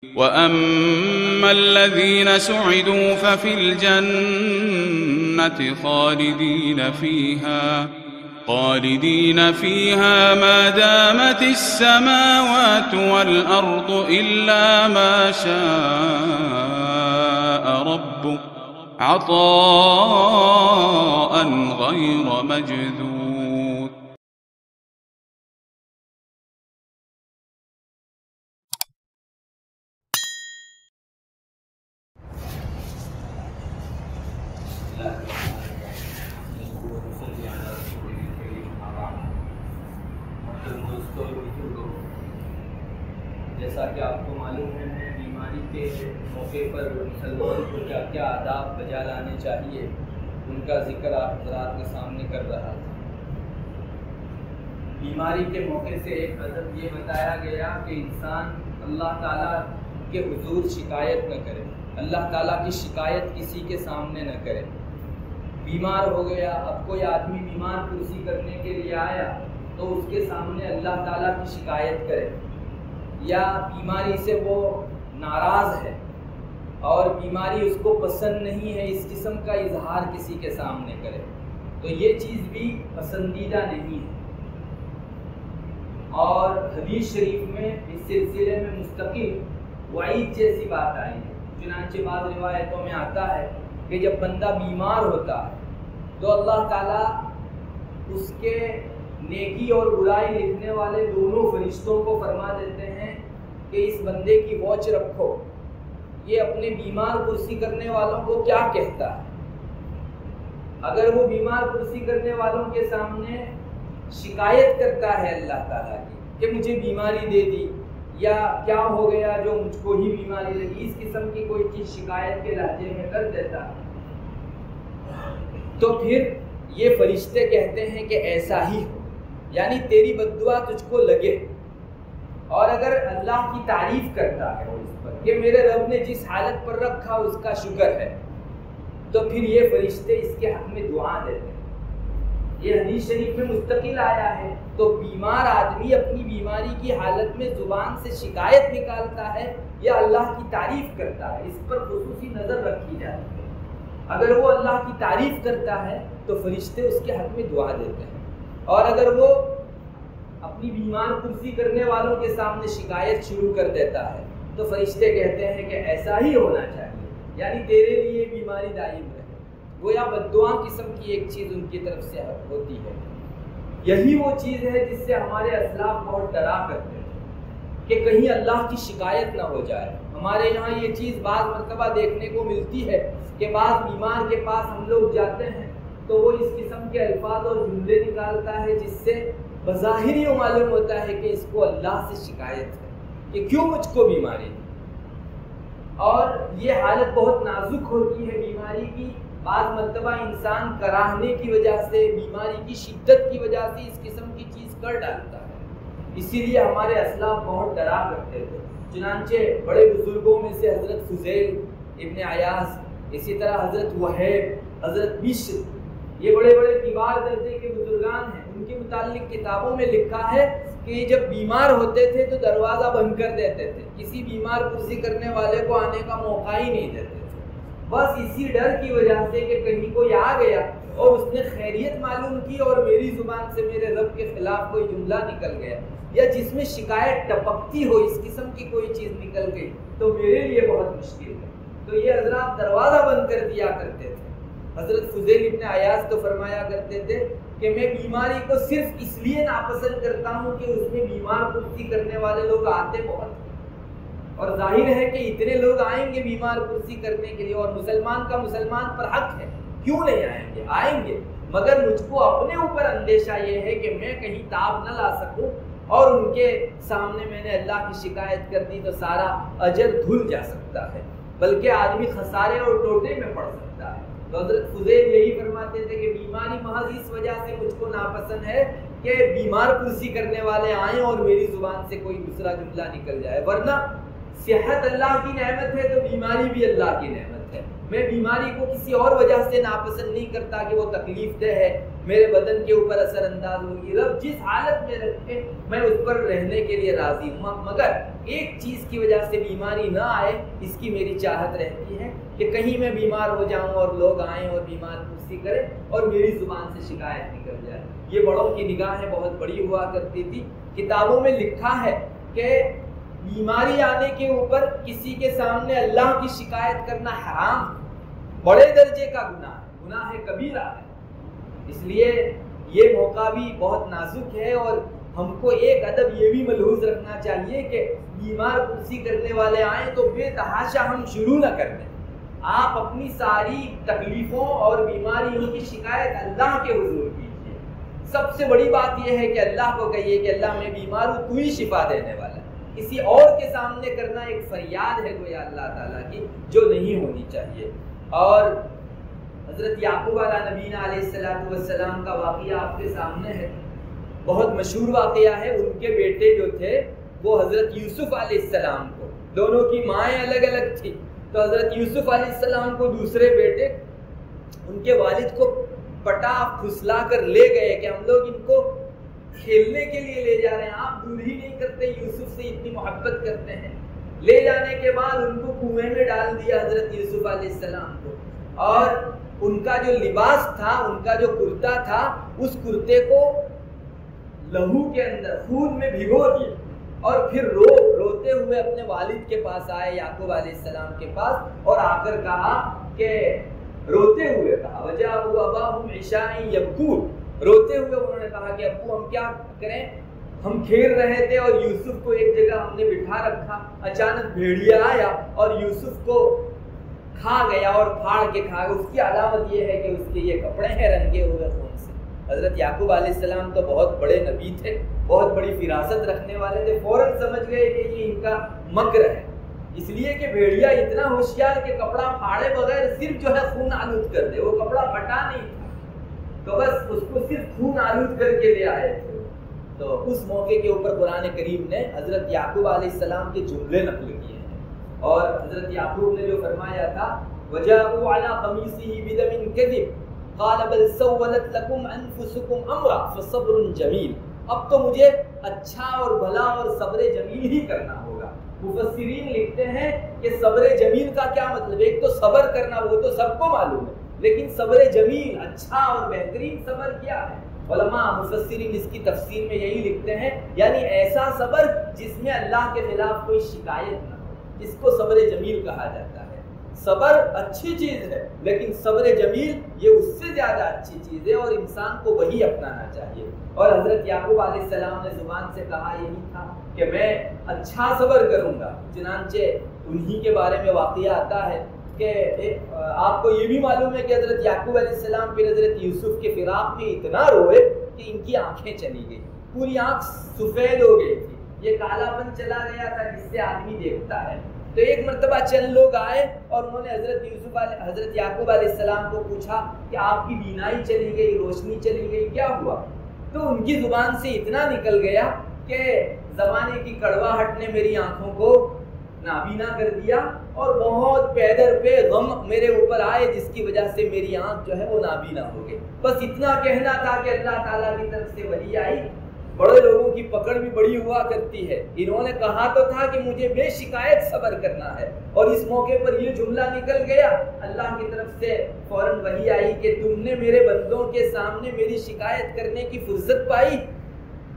وَأَمَّا الَّذِينَ سُعِدُوا فَفِي الْجَنَّةِ خَالِدِينَ فِيهَا مَا دَامَتِ السَّمَاوَاتُ وَالْأَرْضُ إِلَّا مَا شَاءَ رَبُّكَ عَطَاءً غَيْرَ مَجْذُوذٍ. جیسا کہ آپ کو معلوم ہے، میں بیماری کے موقع پر مسلمان کو کیا کیا آداب بجا لانے چاہیے ان کا ذکر آپ حضرات کے سامنے کر رہا تھا۔ بیماری کے موقع سے ایک حضرت یہ بتایا گیا کہ انسان اللہ تعالیٰ کے حضور شکایت نہ کرے، اللہ تعالیٰ کی شکایت کسی کے سامنے نہ کرے۔ بیمار ہو گیا، اب کوئی آدمی بیمار کرسی کرنے کے لیے آیا تو اس کے سامنے اللہ تعالیٰ کی شکایت کرے، یا بیماری سے وہ ناراض ہے اور بیماری اس کو پسند نہیں ہے، اس قسم کا اظہار کسی کے سامنے کرے تو یہ چیز بھی پسندیدہ نہیں ہے۔ اور حدیث شریف میں اس سلسلے میں مستقل وعید جیسی بات آئی ہے، چنانچہ بعض روایتوں میں آتا ہے کہ جب بندہ بیمار ہوتا ہے تو اللہ تعالیٰ اس کے نیکی اور برائی لکھنے والے دونوں فرشتوں کو فرما دیتے ہیں کہ اس بندے کی واچ رکھو، یہ اپنے بیمار کرسی کرنے والوں کو کیا کہتا ہے۔ اگر وہ بیمار کرسی کرنے والوں کے سامنے شکایت کرتا ہے اللہ تعالیٰ کی کہ مجھے بیماری دے دی یا کیا ہو گیا جو مجھ کو ہی بیماری لگی، اس قسم کی کوئی چیز شکایت کے لہجے میں کر دیتا ہے تو پھر یہ فرشتے کہتے ہیں کہ ایسا ہی ہو، یعنی تیری بددعا تجھ کو لگے۔ اور اگر اللہ کی تعریف کرتا ہے وہ اس پر کہ میرے رب نے جس حالت پر رکھا اس کا شکر ہے، تو پھر یہ فرشتے اس کے حق میں دعا دیتے ہیں۔ یہ حدیث شریف میں مستقل آیا ہے۔ تو بیمار آدمی اپنی بیماری کی حالت میں زبان سے شکایت نکالتا ہے یا اللہ کی تعریف کرتا ہے، اس پر خصوصی نظر رکھی جاتی ہے۔ اگر وہ اللہ کی تعریف کرتا ہے تو فرشتے اس کے حق میں دعا دیتے ہیں، اور اگر وہ اپنی بیمار کرسی کرنے والوں کے سامنے شکایت شروع کر دیتا ہے تو فرشتے کہتے ہیں کہ ایسا ہی ہونا چاہیے، یعنی تیرے لیے بیماری دائم رہے۔ گویا بددعا قسم کی ایک چیز ان کی طرف سے ہوتی ہے۔ یہی وہ چیز ہے جس سے ہمارے اسلاف بہت ڈرا کرتے ہیں کہ کہیں اللہ کی شکایت نہ ہو جائے۔ ہمارے یہاں یہ چیز بعض مرتبہ دیکھنے کو ملتی ہے کہ بعض بیمار کے پاس ہم لوگ جاتے ہیں تو وہ اس قسم کے الفاظ اور جملے نکالتا ہے جس سے بظاہر یہ معلوم ہوتا ہے کہ اس کو اللہ سے شکایت ہے کہ کیوں مجھ کو بیماری دی۔ اور یہ حالت بہت نازک ہوتی ہے بیماری کی۔ بعض مرتبہ انسان کراہنے کی وجہ سے، بیماری کی شدت کی وجہ سے اس قسم کی چیز کر ڈالتا ہے۔ اسی لیے ہمارے اسلاف بہت ڈرا کرتے تھے۔ چنانچہ بڑے بزرگوں میں سے حضرت فضیل ابن عیاض، اسی طرح حضرت وہیب، حضرت بشر، یہ بڑے بڑے کبار درجے کے بزرگان ہیں۔ ان کے متعلق کتابوں میں لکھا ہے کہ یہ جب بیمار ہوتے تھے تو دروازہ بند کر دیتے تھے، کسی بیمار کرسی کرنے والے کو آنے کا موقع ہی نہیں دیتے تھے، بس اسی ڈر کی وجہ سے کہ کہیں کوئی آ گیا اور اس نے خیریت معلوم کی اور میری زبان سے میرے رب کے خلاف کوئی جملہ نکل گیا یا جس میں شکایت ٹپکتی ہو، اس قسم کی کوئی چیز نکل گئی تو میرے لیے بہت مشکل ہے۔ تو یہ حضرات دروازہ بند کر دیا کرتے تھے۔ حضرت فضیل ابن عیاض تو فرمایا کرتے تھے کہ میں بیماری کو صرف اس لیے ناپسند کرتا ہوں کہ اس میں بیمار کرسی کرنے والے لوگ آتے بہت ہیں، اور ظاہر ہے کہ اتنے لوگ آئیں گے بیمار کرسی کرنے کے لیے، اور مسلمان کا مسلمان پر حق ہے، کیوں نہیں آئیں گے؟ آئیں گے، مگر مجھ کو اپنے اوپر اندیشہ یہ ہے کہ میں کہیں تاب نہ لا سکوں اور ان کے سامنے میں نے اللہ کی شکایت کر دی تو سارا اجر دھل جا سکتا ہے، بلکہ آدمی خسارے اور ٹوٹے میں پڑ سکتا ہے۔ تو حضرت فضیل یہی فرماتے تھے کہ بیماری محض اس وجہ سے مجھ کو ناپسند ہے کہ بیمار کرسی کرنے والے آئیں اور میری زبان سے کوئی دوسرا جملہ نکل جائے، ورنہ صحت اللہ کی نعمت ہے تو بیماری بھی اللہ کی نعمت ہے۔ میں بیماری کو کسی اور وجہ سے ناپسند نہیں کرتا کہ وہ تکلیف دہ ہے، میرے بدن کے اوپر اثر انداز ہوگی۔ رب جس حالت میں رکھے میں اس پر رہنے کے لیے راضی ہوں، مگر ایک چیز کی وجہ سے بیماری نہ آئے، اس کی میری چاہت رہتی ہے کہ کہیں میں بیمار ہو جاؤں اور لوگ آئیں اور بیمار پرسی کریں اور میری زبان سے شکایت نکل جائے۔ یہ بڑوں کی نگاہیں بہت بڑی ہوا کرتی تھی۔ کتابوں میں لکھا ہے کہ بیماری آنے کے اوپر کسی کے سامنے اللہ کی شکایت کرنا حرام، بڑے درجے کا گناہ ہے، کبیرہ ہے۔ اس لیے یہ موقع بھی بہت نازک ہے، اور ہم کو ایک ادب یہ بھی ملحوظ رکھنا چاہیے کہ بیمار پرسی کرنے والے آئیں تو بے تحاشا ہم شروع نہ کر دیں۔ آپ اپنی ساری تکلیفوں اور بیماریوں کی شکایت اللہ کے حضور کیجیے۔ سب سے بڑی بات یہ ہے کہ اللہ کو کہیے کہ اللہ میں بیمار ہوں، تو ہی شفا دینے والا ہے۔ کسی اور کے سامنے کرنا ایک فریاد ہے گویا اللہ تعالیٰ کی، جو نہیں ہونی چاہیے۔ اور حضرت یعقوب علیہ نبینا علیہ السلام کا واقعہ آپ کے سامنے ہے، بہت مشہور واقعہ ہے۔ ان کے بیٹے جو تھے وہ حضرت یوسف علیہ السلام کو، دونوں کی مائیں الگ الگ تھی، تو حضرت یوسف علیہ السلام کو دوسرے بیٹے ان کے والد کو پٹا پھسلا کر لے گئے کہ ہم لوگ ان کو کھیلنے کے لیے لے جا رہے ہیں، آپ دور ہی نہیں کرتے، یوسف سے اتنی محبت کرتے ہیں۔ لے جانے کے بعد ان کو کنویں میں ڈال دیا حضرت یوسف علیہ السلام کو، اور ان کا جو لباس تھا، ان کا جو کرتا تھا، اس کرتے کو لہو کے اندر خون میں بھگو دیا، اور پھر روتے ہوئے اپنے والد کے پاس آئے، یعقوب علیہ السلام کے پاس، اور آ کر کہا کہ روتے ہوئے کہا وَجَاءُوا أَبَاهُمْ عِشَاءً يَبْكُونَ، روتے ہوئے انہوں نے کہا کہ ابو ہم کیا کریں، ہم کھیل رہے تھے اور یوسف کو ایک جگہ ہم نے بٹھا رکھا، اچانک بھیڑیا آیا اور یوسف کو کھا گیا اور پھاڑ کے کھا گیا۔ اس کی علامت یہ ہے کہ اس کے یہ کپڑے ہیں رنگے ہوئے خون سے۔ حضرت یعقوب علیہ السلام تو بہت بڑے نبی تھے، بہت بڑی فراست رکھنے والے تھے، فوراً سمجھ گئے کہ یہ ان کا مکر ہے، اس لیے کہ بھیڑیا اتنا ہوشیار کہ کپڑا پھاڑے بغیر صرف جو ہے خون آلود کر دے، وہ کپڑا پھٹا نہیں تھا، تو بس اس کو صرف خون آلود کر کے لے آئے تھے۔ تو اس موقع کے اوپر قرآن کریم نے حضرت یعقوب علیہ السلام کے جملے نقل کیے ہیں، اور حضرت یعقوب نے جو فرمایا تھا وَجَاءُوا عَلَىٰ قَمِيصِهِ بِدَمٍ كَذِبٍ قَالَ بَلْ سَوَّلَتْ لَكُمْ أَنفُسُكُمْ أَمْرًا فَصَبْرٌ جَمِيلٌ، اب تو مجھے اچھا اور بھلا اور صبر جمیل ہی کرنا ہوگا۔ مفسرین لکھتے ہیں کہ صبر جمیل کا کیا مطلب ہے، ایک تو صبر کرنا وہ تو سب کو معلوم ہے، لیکن صبر جمیل اچھا اور بہترین صبر کیا ہے؟ علماء مفسرین اس کی تفسیر میں یہی لکھتے ہیں، یعنی ایسا صبر جس میں اللہ کے خلاف کوئی شکایت نہ ہو، اس کو صبر جمیل کہا جاتا ہے۔ صبر اچھی چیز ہے، لیکن صبر جمیل یہ اس سے زیادہ اچھی چیز ہے، اور انسان کو وہی اپنانا چاہیے۔ اور حضرت یعقوب علیہ السلام نے زبان سے کہا یہی تھا کہ میں اچھا صبر کروں گا، چنانچہ انہی کے بارے میں واقعہ آتا ہے کہ آپ کو یہ بھی معلوم ہے کہ حضرت یعقوب علیہ السلام پھر حضرت یوسف کے فراق میں اتنا روئے کہ ان کی آنکھیں چلی گئی، پوری آنکھ سفید ہو گئی تھی، یہ کالا پن چلا گیا تھا جس سے آدمی دیکھتا ہے۔ تو ایک مرتبہ چند لوگ آئے اور انہوں نے حضرت یعقوب علیہ السلام کو پوچھا کہ آپ کی بینائی چلی گئی، روشنی چلی گئی، کیا ہوا؟ تو ان کی زبان سے اتنا نکل گیا کہ زمانے کی کڑواہٹ نے میری آنکھوں کو نابینا کر دیا، اور بہت پیدر پہ غم میرے اوپر آئے جس کی وجہ سے میری آنکھ جو ہے وہ نابینا ہو گئی۔ بس اتنا کہنا تھا کہ اللہ تعالیٰ کی طرف سے وحی آئی۔ بڑے لوگوں کی پکڑ بھی بڑی ہوا کرتی ہے، انہوں نے کہا تو تھا کہ مجھے بے شکایت صبر کرنا ہے، اور اس موقع پر یہ جملہ نکل گیا، اللہ کی طرف سے فوراً وحی آئی کہ تم نے میرے بندوں کے سامنے میری شکایت کرنے کی فرصت پائی۔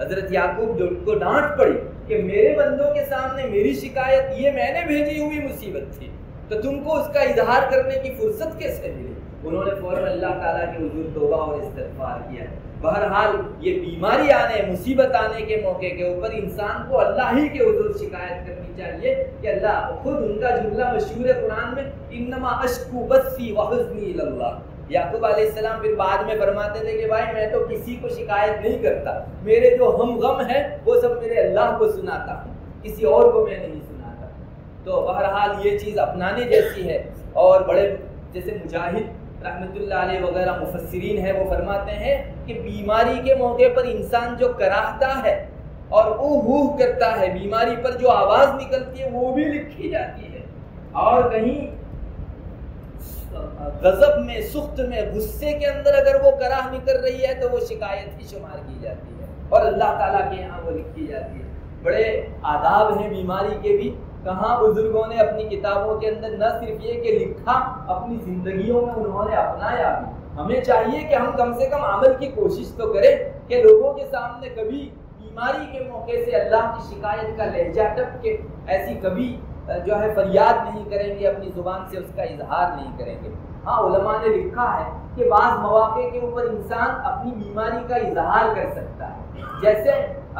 حضرت یعقوب کو ڈانٹ پڑی کہ میرے بندوں کے سامنے میری شکایت، یہ میں نے بھیجی ہوئی مصیبت تھی، تو تم کو اس کا اظہار کرنے کی فرصت کیسے ملی؟ انہوں نے فوراً اللہ تعالیٰ کے حضور توبہ اور استغفار کیا۔ بہرحال یہ بیماری آنے، مصیبت آنے کے موقع کے اوپر انسان کو اللہ ہی کے حضور شکایت کرنی چاہیے کہ اللہ، خود ان کا جملہ مشہور ہے قرآن میں انما اشکو بثی وحزنی الی اللہ۔ یعقوب علیہ السلام پھر بعد میں فرماتے تھے کہ بھائی میں تو کسی کو شکایت نہیں کرتا، میرے جو ہم غم ہے وہ سب میرے اللہ کو سناتا ہوں، کسی اور کو میں نہیں سناتا۔ تو بہرحال یہ چیز اپنانے جیسی ہے، اور بڑے جیسے مجاہد رحمۃ اللہ علیہ وغیرہ مفسرین ہیں، وہ فرماتے ہیں کہ بیماری کے موقع پر انسان جو کراہتا ہے اور اوہ کرتا ہے، بیماری پر جو آواز نکلتی ہے وہ بھی لکھی جاتی ہے، اور کہیں غضب میں، سخت میں، غصے کے اندر اگر وہ کراہ نکل رہی ہے تو وہ شکایت ہی شمار کی جاتی ہے، اور اللہ تعالیٰ کے یہاں وہ لکھی جاتی ہے۔ بڑے آداب ہیں بیماری کے بھی. کہاں بزرگوں نے اپنی کتابوں کے اندر نہ صرف یہ کہ لکھا، اپنی زندگیوں میں انہوں نے اپنایا بھی. ہمیں چاہیے کہ ہم کم سے کم عمل کی کوشش تو کریں کہ لوگوں کے سامنے کبھی بیماری کے موقع سے اللہ کی شکایت کا لہجہ ٹپ کے ایسی کبھی جو ہے فریاد نہیں کریں گے، اپنی زبان سے اس کا اظہار نہیں کریں گے. ہاں علماء نے لکھا ہے کہ بعض مواقع کے اوپر انسان اپنی بیماری کا اظہار کر سکتا ہے. جیسے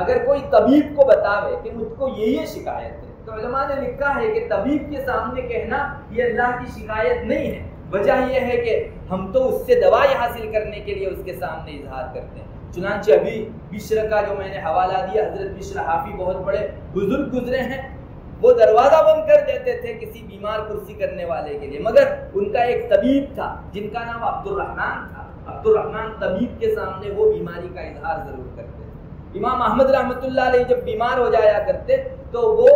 اگر کوئی طبیب کو بتاوے کہ مجھ کو یہ شکایت ہے، تو علماء نے لکھا ہے کہ طبیب کے سامنے کہنا یہ اللہ کی شکایت نہیں ہے. وجہ یہ ہے کہ ہم تو اس سے دوائی حاصل کرنے کے لیے اس کے سامنے اظہار کرتے ہیں. چنانچہ ابھی بشر کا جو میں نے حوالہ دیا، حضرت بشر حافی بہت بڑے بزرگ گزرے ہیں، وہ دروازہ بند کر دیتے تھے کسی بیمار کرسی کرنے والے کے لیے، مگر ان کا ایک طبیب تھا جن کا نام عبد الرحمن تھا. عبد الرحمن طبیب کے سامنے وہ بیماری کا اظہار ضرور کرتے تھے. امام احمد رحمۃ اللہ علیہ جب بیمار ہو جایا کرتے تو وہ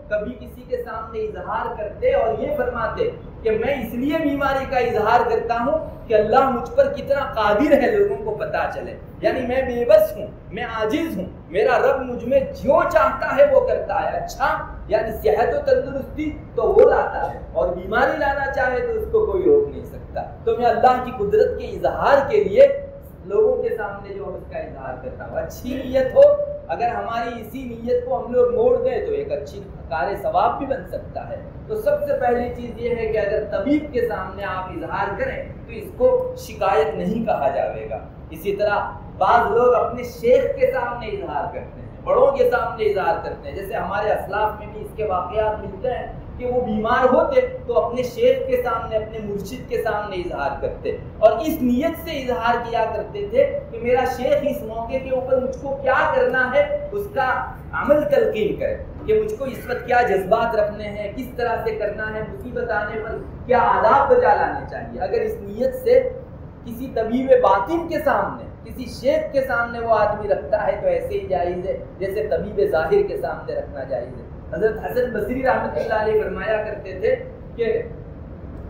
کبھی کسی کے سامنے اظہار کرتے اور یہ فرماتے کہ میں اس لیے بیماری کا اظہار کرتا ہوں کہ اللہ مجھ پر کتنا قادر ہے لوگوں کو پتا چلے. یعنی میں بے بس ہوں، میں عاجز ہوں، میرا رب مجھ میں جو چاہتا ہے وہ کرتا ہے. اچھا یعنی صحت و تندرستی تو وہ لاتا ہے، اور بیماری لانا چاہے تو اس کو کوئی روک نہیں سکتا. تو میں اللہ کی قدرت کے اظہار کے لیے لوگوں کے سامنے جو اس کا اظہار کرتا ہوں. اچھی نیت ہو، اگر ہماری اسی نیت کو ہم لوگ موڑ دیں تو ایک اچھی کار ثواب بھی بن سکتا ہے. تو سب سے پہلی چیز یہ ہے کہ اگر طبیب کے سامنے آپ اظہار کریں تو اس کو شکایت نہیں کہا جائے گا. اسی طرح بعض لوگ اپنے شیخ کے سامنے اظہار کرتے ہیں، بڑوں کے سامنے اظہار کرتے ہیں. جیسے ہمارے اسلاف میں بھی اس کے واقعات ملتے ہیں کہ وہ بیمار ہوتے تو اپنے شیخ کے سامنے، اپنے مرشد کے سامنے اظہار کرتے، اور اس نیت سے اظہار کیا کرتے تھے کہ میرا شیخ اس موقع کے اوپر مجھ کو کیا کرنا ہے اس کا عمل تلقین کرے، کہ مجھ کو اس وقت کیا جذبات رکھنے ہیں، کس طرح سے کرنا ہے، مصیبت آنے پر کیا آداب بجا لانے چاہیے. اگر اس نیت سے کسی طبیب باطن کے سامنے، کسی شیخ کے سامنے وہ آدمی رکھتا ہے تو ایسے ہی جائز ہے جیسے طبیب ظاہر کے سامنے رکھنا جائز ہے. حضرت حسن بصری رحمۃ اللہ علیہ فرمایا کرتے تھے کہ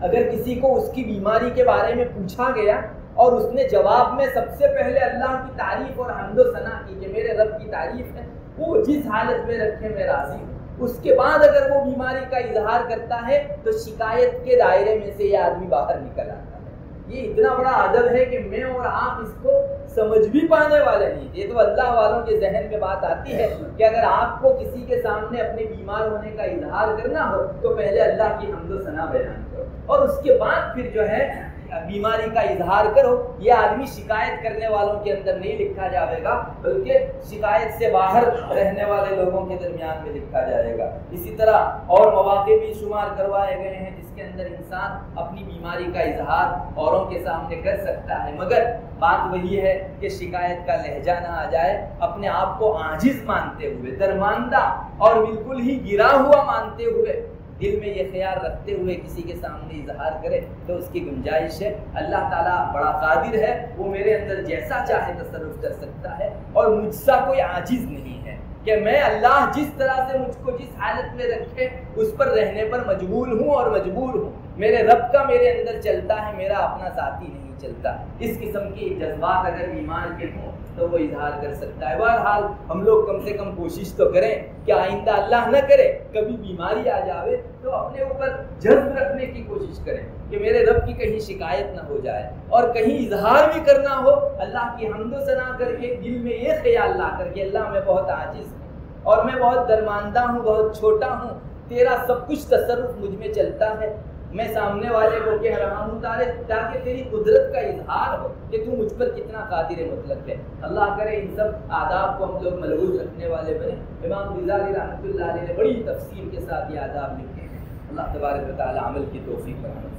اگر کسی کو اس کی بیماری کے بارے میں پوچھا گیا اور اس نے جواب میں سب سے پہلے اللہ کی تعریف اور حمد و ثنا کی کہ میرے رب کی تعریف ہے، وہ جس حالت میں رکھے میں راضی ہوں، اس کے بعد اگر وہ بیماری کا اظہار کرتا ہے تو شکایت کے دائرے میں سے یہ آدمی باہر نکل آتا ہے. یہ اتنا بڑا ادب ہے کہ میں اور آپ اس کو سمجھ بھی پانے والے نہیں. یہ تو اللہ والوں کے ذہن میں بات آتی ہے کہ اگر آپ کو کسی کے سامنے اپنے بیمار ہونے کا اظہار کرنا ہو تو پہلے اللہ کی حمد و ثنا بیان کرو اور اس کے بعد پھر جو ہے بیماری کا اظہار کرو. یہ آدمی شکایت کرنے والوں کے اندر نہیں لکھا جائے گا بلکہ شکایت سے باہر رہنے والے لوگوں کے درمیان میں لکھا جائے گا. اسی طرح اور مواقع بھی شمار کروائے گئے ہیں جس کے اندر انسان اپنی بیماری کا اظہار اوروں کے سامنے کر سکتا ہے، مگر بات وہی ہے کہ شکایت کا لہجہ نہ آ جائے. اپنے آپ کو عاجز مانتے ہوئے، درماندہ اور بالکل ہی گرا ہوا مانتے ہوئے، دل میں یہ خیال رکھتے ہوئے کسی کے سامنے اظہار کرے تو اس کی گنجائش ہے. اللہ تعالیٰ بڑا قادر ہے، وہ میرے اندر جیسا چاہے تصرف کر سکتا ہے اور مجھ سا کوئی عاجز نہیں ہے کہ میں اللہ جس طرح سے مجھ کو جس حالت میں رکھے اس پر رہنے پر مجبور ہوں اور مجبور ہوں. میرے رب کا میرے اندر چلتا ہے، میرا اپنا ذاتی نہیں چلتا. اس قسم کی جذبات اگر ایمان کے ہوں تو وہ اظہار کر سکتا ہے. بہرحال ہم لوگ کم سے کم کوشش تو کریں کہ آئندہ اللہ نہ کرے کبھی بیماری آ جاوے تو اپنے اوپر جذب رکھنے کی کوشش کریں کہ میرے رب کی کہیں شکایت نہ ہو جائے، اور کہیں اظہار بھی کرنا ہو اللہ کی حمد و ثنا کر کے دل میں یہ خیال لا کر کے اللہ میں بہت عاجز ہوں اور میں بہت درماندہ ہوں، بہت چھوٹا ہوں، تیرا سب کچھ تصرف مجھ میں چلتا ہے. میں سامنے والے کو کہہ رہا ہوں تاکہ تیری قدرت کا اظہار ہو کہ تو مجھ پر کتنا قادر مطلق ہے. اللہ کرے ان سب آداب کو ہم لوگ ملحوظ رکھنے والے بنے. امام غزالی رحمۃ اللہ علیہ نے بڑی تفصیل کے ساتھ یہ آداب لکھے ہیں. اللہ تبارک و تعالی عمل کی توفیق فرمائے.